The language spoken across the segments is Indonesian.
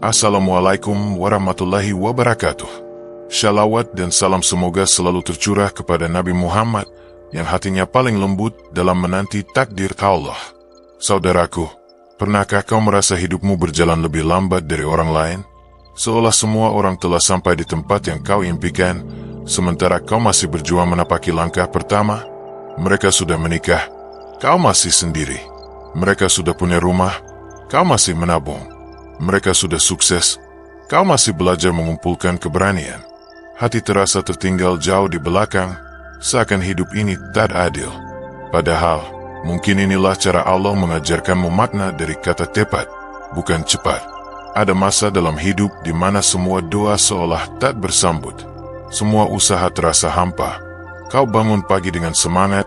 Assalamualaikum warahmatullahi wabarakatuh. Shalawat dan salam semoga selalu tercurah kepada Nabi Muhammad yang hatinya paling lembut dalam menanti takdir Allah. Saudaraku, pernahkah kau merasa hidupmu berjalan lebih lambat dari orang lain? Seolah semua orang telah sampai di tempat yang kau impikan, sementara kau masih berjuang menapaki langkah pertama. Mereka sudah menikah, kau masih sendiri. Mereka sudah punya rumah, kau masih menabung. Mereka sudah sukses, kau masih belajar mengumpulkan keberanian. Hati terasa tertinggal jauh di belakang, seakan hidup ini tak adil. Padahal, mungkin inilah cara Allah mengajarkanmu makna dari kata tepat, bukan cepat. Ada masa dalam hidup di mana semua doa seolah tak bersambut. Semua usaha terasa hampa. Kau bangun pagi dengan semangat,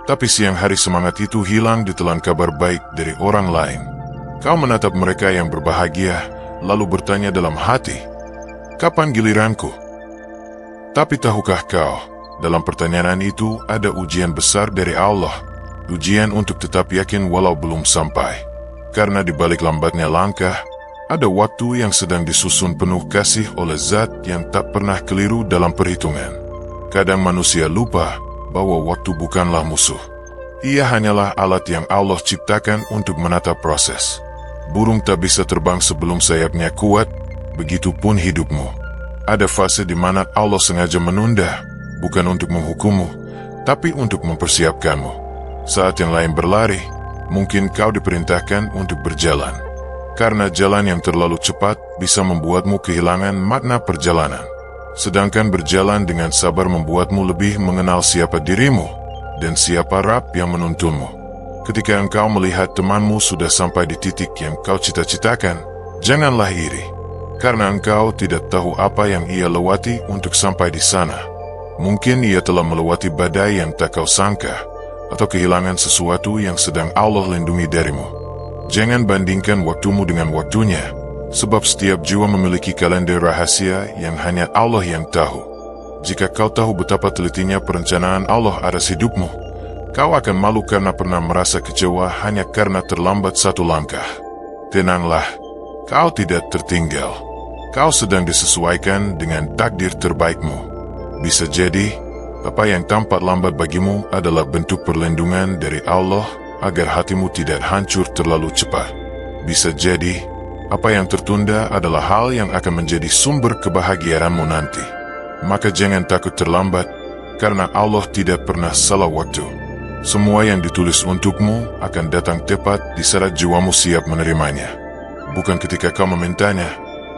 tapi siang hari semangat itu hilang ditelan kabar baik dari orang lain. Kau menatap mereka yang berbahagia, lalu bertanya dalam hati, kapan giliranku? Tapi tahukah kau, dalam pertanyaan itu ada ujian besar dari Allah, ujian untuk tetap yakin walau belum sampai. Karena di balik lambatnya langkah, ada waktu yang sedang disusun penuh kasih oleh Zat yang tak pernah keliru dalam perhitungan. Kadang manusia lupa bahwa waktu bukanlah musuh. Ia hanyalah alat yang Allah ciptakan untuk menata proses. Burung tak bisa terbang sebelum sayapnya kuat, begitupun hidupmu. Ada fase di mana Allah sengaja menunda, bukan untuk menghukummu, tapi untuk mempersiapkanmu. Saat yang lain berlari, mungkin kau diperintahkan untuk berjalan. Karena jalan yang terlalu cepat bisa membuatmu kehilangan makna perjalanan. Sedangkan berjalan dengan sabar membuatmu lebih mengenal siapa dirimu dan siapa Rabb yang menuntunmu. Ketika engkau melihat temanmu sudah sampai di titik yang kau cita-citakan, janganlah iri. Karena engkau tidak tahu apa yang ia lewati untuk sampai di sana. Mungkin ia telah melewati badai yang tak kau sangka, atau kehilangan sesuatu yang sedang Allah lindungi darimu. Jangan bandingkan waktumu dengan waktunya, sebab setiap jiwa memiliki kalender rahasia yang hanya Allah yang tahu. Jika kau tahu betapa telitinya perencanaan Allah atas hidupmu, kau akan malu karena pernah merasa kecewa hanya karena terlambat satu langkah. Tenanglah, kau tidak tertinggal. Kau sedang disesuaikan dengan takdir terbaikmu. Bisa jadi, apa yang tampak lambat bagimu adalah bentuk perlindungan dari Allah agar hatimu tidak hancur terlalu cepat. Bisa jadi, apa yang tertunda adalah hal yang akan menjadi sumber kebahagiaanmu nanti. Maka jangan takut terlambat, karena Allah tidak pernah salah waktu. Semua yang ditulis untukmu akan datang tepat di saat jiwamu siap menerimanya. Bukan ketika kau memintanya,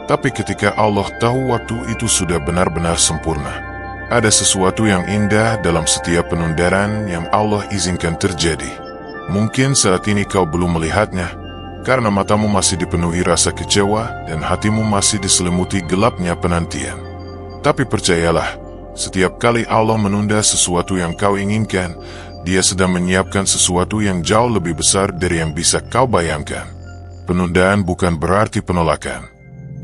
tapi ketika Allah tahu waktu itu sudah benar-benar sempurna. Ada sesuatu yang indah dalam setiap penundaran yang Allah izinkan terjadi. Mungkin saat ini kau belum melihatnya, karena matamu masih dipenuhi rasa kecewa dan hatimu masih diselimuti gelapnya penantian. Tapi percayalah, setiap kali Allah menunda sesuatu yang kau inginkan, Dia sedang menyiapkan sesuatu yang jauh lebih besar dari yang bisa kau bayangkan. Penundaan bukan berarti penolakan.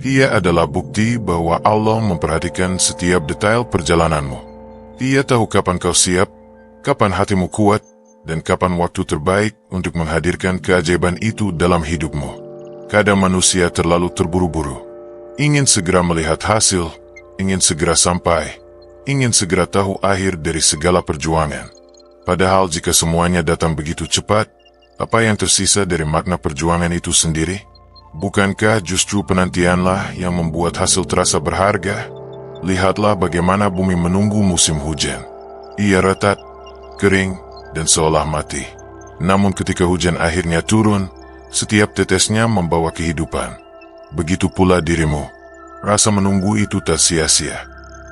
Ia adalah bukti bahwa Allah memperhatikan setiap detail perjalananmu. Ia tahu kapan kau siap, kapan hatimu kuat, dan kapan waktu terbaik untuk menghadirkan keajaiban itu dalam hidupmu. Kadang manusia terlalu terburu-buru. Ingin segera melihat hasil, ingin segera sampai, ingin segera tahu akhir dari segala perjuangan. Padahal jika semuanya datang begitu cepat, apa yang tersisa dari makna perjuangan itu sendiri? Bukankah justru penantianlah yang membuat hasil terasa berharga? Lihatlah bagaimana bumi menunggu musim hujan. Ia retak, kering, dan seolah mati. Namun ketika hujan akhirnya turun, setiap tetesnya membawa kehidupan. Begitu pula dirimu. Rasa menunggu itu tak sia-sia.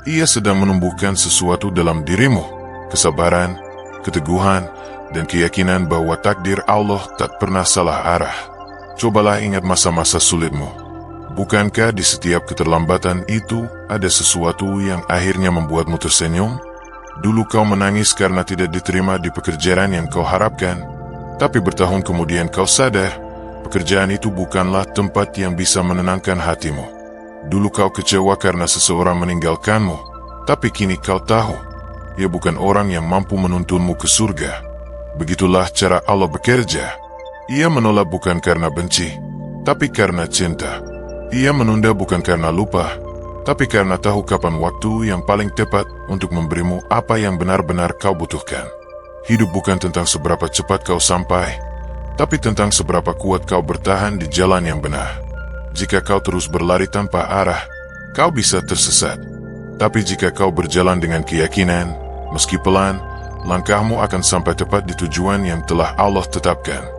Ia sedang menumbuhkan sesuatu dalam dirimu, kesabaran, keteguhan, dan keyakinan bahwa takdir Allah tak pernah salah arah. Cobalah ingat masa-masa sulitmu. Bukankah di setiap keterlambatan itu ada sesuatu yang akhirnya membuatmu tersenyum? Dulu kau menangis karena tidak diterima di pekerjaan yang kau harapkan, tapi bertahun kemudian kau sadar, pekerjaan itu bukanlah tempat yang bisa menenangkan hatimu. Dulu kau kecewa karena seseorang meninggalkanmu, tapi kini kau tahu, ia bukan orang yang mampu menuntunmu ke surga. Begitulah cara Allah bekerja. Ia menolak bukan karena benci, tapi karena cinta. Ia menunda bukan karena lupa, tapi karena tahu kapan waktu yang paling tepat untuk memberimu apa yang benar-benar kau butuhkan. Hidup bukan tentang seberapa cepat kau sampai, tapi tentang seberapa kuat kau bertahan di jalan yang benar. Jika kau terus berlari tanpa arah, kau bisa tersesat. Tapi jika kau berjalan dengan keyakinan, meski pelan, langkahmu akan sampai tepat di tujuan yang telah Allah tetapkan.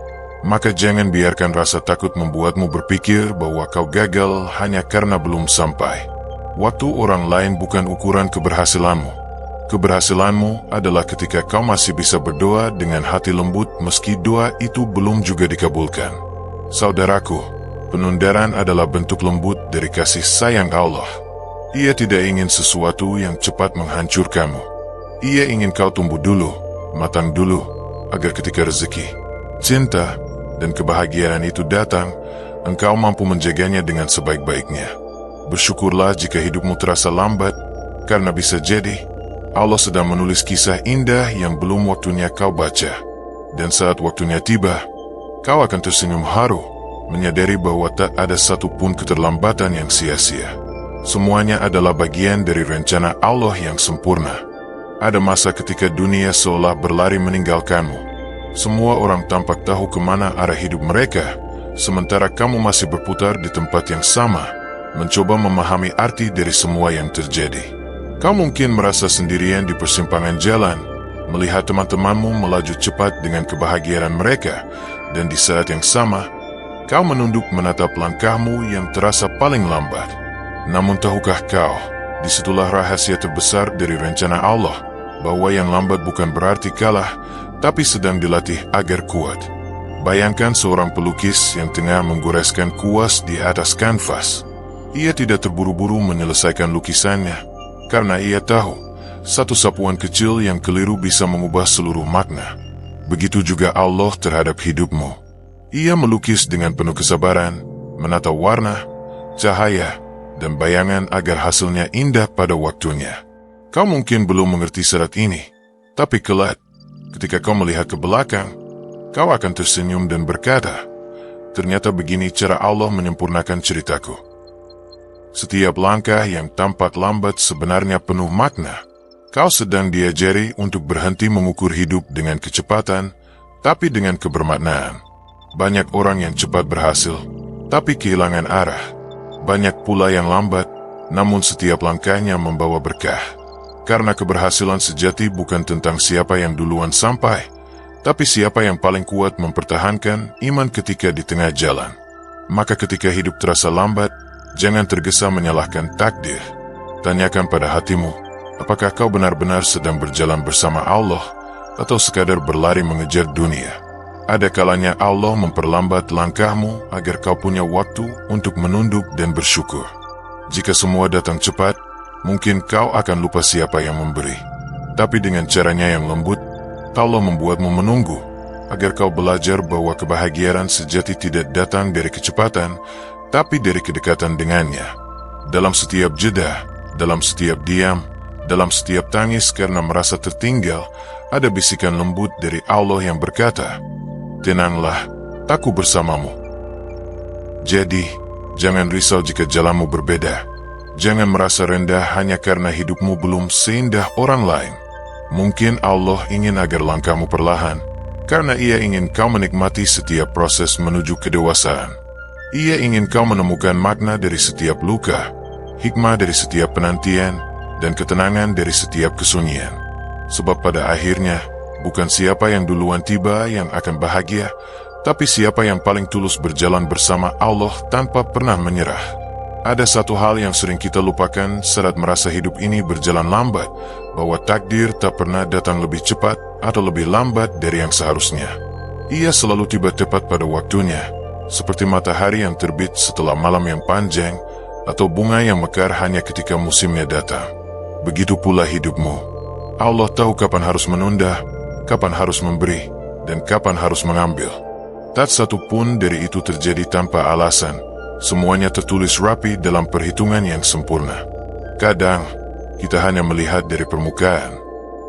Maka jangan biarkan rasa takut membuatmu berpikir bahwa kau gagal hanya karena belum sampai. Waktu orang lain bukan ukuran keberhasilanmu. Keberhasilanmu adalah ketika kau masih bisa berdoa dengan hati lembut meski doa itu belum juga dikabulkan. Saudaraku, penundaran adalah bentuk lembut dari kasih sayang Allah. Ia tidak ingin sesuatu yang cepat menghancurkanmu. Ia ingin kau tumbuh dulu, matang dulu, agar ketika rezeki, cinta, dan kebahagiaan itu datang, engkau mampu menjaganya dengan sebaik-baiknya. Bersyukurlah jika hidupmu terasa lambat, karena bisa jadi Allah sedang menulis kisah indah yang belum waktunya kau baca. Dan saat waktunya tiba, kau akan tersenyum haru, menyadari bahwa tak ada satupun keterlambatan yang sia-sia. Semuanya adalah bagian dari rencana Allah yang sempurna. Ada masa ketika dunia seolah berlari meninggalkanmu. Semua orang tampak tahu kemana arah hidup mereka, sementara kamu masih berputar di tempat yang sama, mencoba memahami arti dari semua yang terjadi. Kau mungkin merasa sendirian di persimpangan jalan, melihat teman-temanmu melaju cepat dengan kebahagiaan mereka, dan di saat yang sama, kau menunduk menatap langkahmu yang terasa paling lambat. Namun tahukah kau, disitulah rahasia terbesar dari rencana Allah, bahwa yang lambat bukan berarti kalah, tapi sedang dilatih agar kuat. Bayangkan seorang pelukis yang tengah menggoreskan kuas di atas kanvas. Ia tidak terburu-buru menyelesaikan lukisannya, karena ia tahu, satu sapuan kecil yang keliru bisa mengubah seluruh makna. Begitu juga Allah terhadap hidupmu. Ia melukis dengan penuh kesabaran, menata warna, cahaya, dan bayangan agar hasilnya indah pada waktunya. Kau mungkin belum mengerti syarat ini, tapi kelak, ketika kau melihat ke belakang, kau akan tersenyum dan berkata, ternyata begini cara Allah menyempurnakan ceritaku. Setiap langkah yang tampak lambat sebenarnya penuh makna. Kau sedang diajari untuk berhenti mengukur hidup dengan kecepatan, tapi dengan kebermaknaan. Banyak orang yang cepat berhasil, tapi kehilangan arah. Banyak pula yang lambat, namun setiap langkahnya membawa berkah. Karena keberhasilan sejati bukan tentang siapa yang duluan sampai, tapi siapa yang paling kuat mempertahankan iman ketika di tengah jalan. Maka ketika hidup terasa lambat, jangan tergesa menyalahkan takdir. Tanyakan pada hatimu, apakah kau benar-benar sedang berjalan bersama Allah, atau sekadar berlari mengejar dunia? Ada kalanya Allah memperlambat langkahmu agar kau punya waktu untuk menunduk dan bersyukur. Jika semua datang cepat, mungkin kau akan lupa siapa yang memberi. Tapi dengan caranya yang lembut, Allah membuatmu menunggu, agar kau belajar bahwa kebahagiaan sejati tidak datang dari kecepatan, tapi dari kedekatan dengannya. Dalam setiap jeda, dalam setiap diam, dalam setiap tangis karena merasa tertinggal, ada bisikan lembut dari Allah yang berkata, tenanglah, aku bersamamu. Jadi, jangan risau jika jalanmu berbeda. Jangan merasa rendah hanya karena hidupmu belum seindah orang lain. Mungkin Allah ingin agar langkahmu perlahan, karena Ia ingin kau menikmati setiap proses menuju kedewasaan. Ia ingin kau menemukan makna dari setiap luka, hikmah dari setiap penantian, dan ketenangan dari setiap kesunyian. Sebab pada akhirnya, bukan siapa yang duluan tiba yang akan bahagia, tapi siapa yang paling tulus berjalan bersama Allah tanpa pernah menyerah. Ada satu hal yang sering kita lupakan saat merasa hidup ini berjalan lambat, bahwa takdir tak pernah datang lebih cepat atau lebih lambat dari yang seharusnya. Ia selalu tiba tepat pada waktunya, seperti matahari yang terbit setelah malam yang panjang, atau bunga yang mekar hanya ketika musimnya datang. Begitu pula hidupmu. Allah tahu kapan harus menunda, kapan harus memberi, dan kapan harus mengambil. Tak satu pun dari itu terjadi tanpa alasan. Semuanya tertulis rapi dalam perhitungan yang sempurna. Kadang, kita hanya melihat dari permukaan.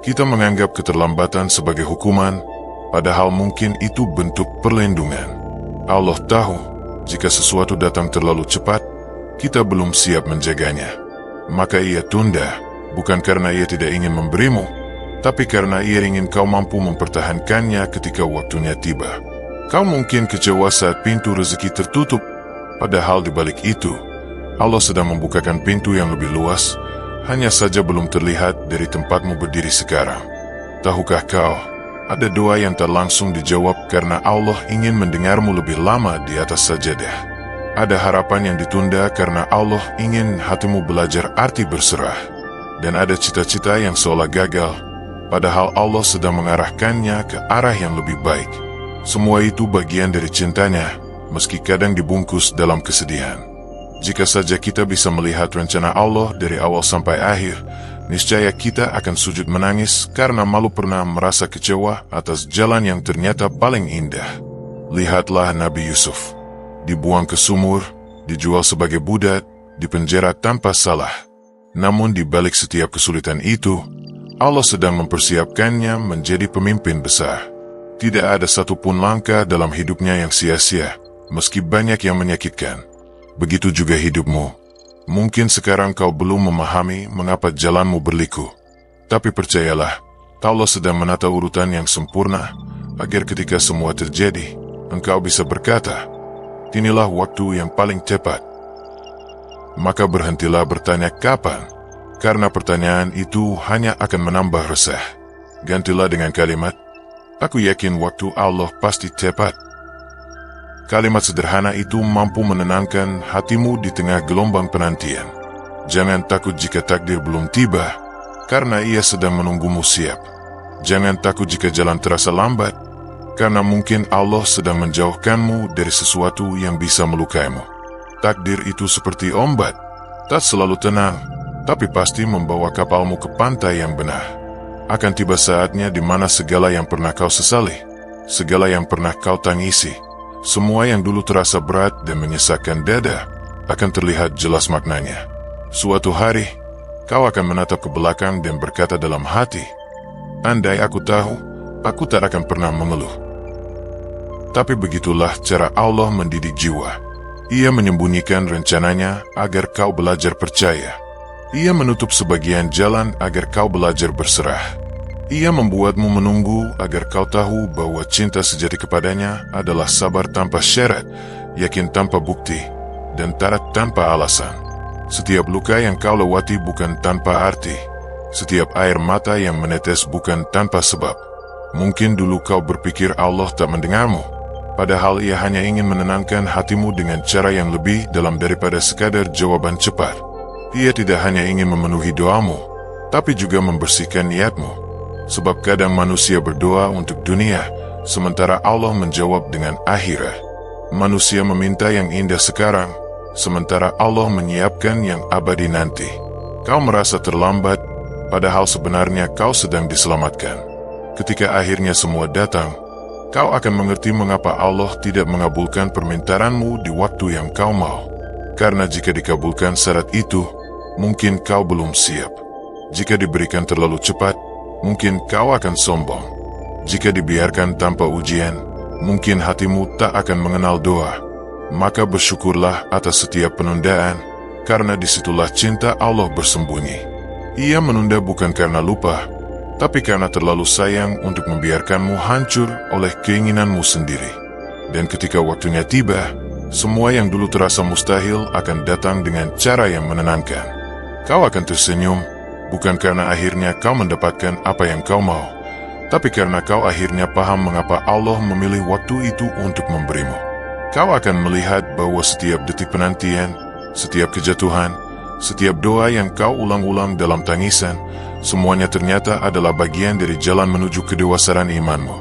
Kita menganggap keterlambatan sebagai hukuman, padahal mungkin itu bentuk perlindungan. Allah tahu, jika sesuatu datang terlalu cepat, kita belum siap menjaganya. Maka ia tunda, bukan karena ia tidak ingin memberimu, tapi karena ia ingin kau mampu mempertahankannya ketika waktunya tiba. Kau mungkin kecewa saat pintu rezeki tertutup, padahal di balik itu, Allah sedang membukakan pintu yang lebih luas, hanya saja belum terlihat dari tempatmu berdiri sekarang. Tahukah kau, ada doa yang tak langsung dijawab karena Allah ingin mendengarmu lebih lama di atas sajadah. Ada harapan yang ditunda karena Allah ingin hatimu belajar arti berserah. Dan ada cita-cita yang seolah gagal, padahal Allah sedang mengarahkannya ke arah yang lebih baik. Semua itu bagian dari cintanya, meski kadang dibungkus dalam kesedihan. Jika saja kita bisa melihat rencana Allah dari awal sampai akhir, niscaya kita akan sujud menangis karena malu pernah merasa kecewa atas jalan yang ternyata paling indah. Lihatlah Nabi Yusuf. Dibuang ke sumur, dijual sebagai budak, dipenjara tanpa salah. Namun di balik setiap kesulitan itu, Allah sedang mempersiapkannya menjadi pemimpin besar. Tidak ada satupun langkah dalam hidupnya yang sia-sia, meski banyak yang menyakitkan. Begitu juga hidupmu. Mungkin sekarang kau belum memahami mengapa jalanmu berliku. Tapi percayalah, Allah sedang menata urutan yang sempurna, agar ketika semua terjadi, engkau bisa berkata, inilah waktu yang paling tepat. Maka berhentilah bertanya kapan, karena pertanyaan itu hanya akan menambah resah. Gantilah dengan kalimat, aku yakin waktu Allah pasti tepat. Kalimat sederhana itu mampu menenangkan hatimu di tengah gelombang penantian. Jangan takut jika takdir belum tiba, karena ia sedang menunggumu siap. Jangan takut jika jalan terasa lambat, karena mungkin Allah sedang menjauhkanmu dari sesuatu yang bisa melukaimu. Takdir itu seperti ombak, tak selalu tenang, tapi pasti membawa kapalmu ke pantai yang benar. Akan tiba saatnya di mana segala yang pernah kau sesali, segala yang pernah kau tangisi, semua yang dulu terasa berat dan menyesakkan dada, akan terlihat jelas maknanya. Suatu hari, kau akan menatap ke belakang dan berkata dalam hati, andai aku tahu, aku tak akan pernah mengeluh. Tapi begitulah cara Allah mendidik jiwa. Ia menyembunyikan rencananya agar kau belajar percaya. Ia menutup sebagian jalan agar kau belajar berserah. Ia membuatmu menunggu agar kau tahu bahwa cinta sejati kepadanya adalah sabar tanpa syarat, yakin tanpa bukti, dan taat tanpa alasan. Setiap luka yang kau lewati bukan tanpa arti. Setiap air mata yang menetes bukan tanpa sebab. Mungkin dulu kau berpikir Allah tak mendengarmu, padahal ia hanya ingin menenangkan hatimu dengan cara yang lebih dalam daripada sekadar jawaban cepat. Ia tidak hanya ingin memenuhi doamu, tapi juga membersihkan niatmu. Sebab kadang manusia berdoa untuk dunia, sementara Allah menjawab dengan akhirat. Manusia meminta yang indah sekarang, sementara Allah menyiapkan yang abadi nanti. Kau merasa terlambat, padahal sebenarnya kau sedang diselamatkan. Ketika akhirnya semua datang, kau akan mengerti mengapa Allah tidak mengabulkan permintaanmu di waktu yang kau mau. Karena jika dikabulkan syarat itu, mungkin kau belum siap. Jika diberikan terlalu cepat, mungkin kau akan sombong. Jika dibiarkan tanpa ujian, mungkin hatimu tak akan mengenal doa. Maka bersyukurlah atas setiap penundaan, karena disitulah cinta Allah bersembunyi. Ia menunda bukan karena lupa, tapi karena terlalu sayang untuk membiarkanmu hancur oleh keinginanmu sendiri. Dan ketika waktunya tiba, semua yang dulu terasa mustahil akan datang dengan cara yang menenangkan. Kau akan tersenyum, bukan karena akhirnya kau mendapatkan apa yang kau mau, tapi karena kau akhirnya paham mengapa Allah memilih waktu itu untuk memberimu. Kau akan melihat bahwa setiap detik penantian, setiap kejatuhan, setiap doa yang kau ulang-ulang dalam tangisan, semuanya ternyata adalah bagian dari jalan menuju kedewasaan imanmu.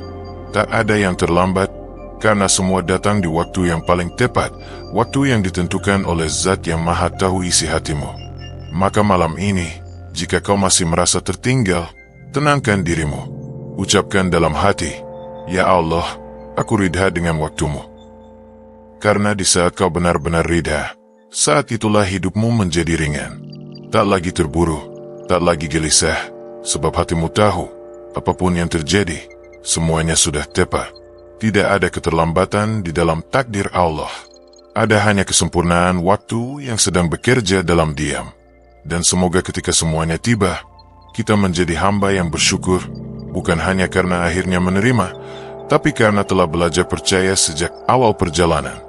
Tak ada yang terlambat, karena semua datang di waktu yang paling tepat, waktu yang ditentukan oleh Zat yang Maha Tahu isi hatimu. Maka malam ini, jika kau masih merasa tertinggal, tenangkan dirimu. Ucapkan dalam hati, ya Allah, aku ridha dengan waktumu. Karena di saat kau benar-benar ridha, saat itulah hidupmu menjadi ringan. Tak lagi terburu, tak lagi gelisah, sebab hatimu tahu, apapun yang terjadi, semuanya sudah tepat. Tidak ada keterlambatan di dalam takdir Allah. ada hanya kesempurnaan waktu yang sedang bekerja dalam diam. Dan semoga ketika semuanya tiba, kita menjadi hamba yang bersyukur, bukan hanya karena akhirnya menerima, tapi karena telah belajar percaya sejak awal perjalanan.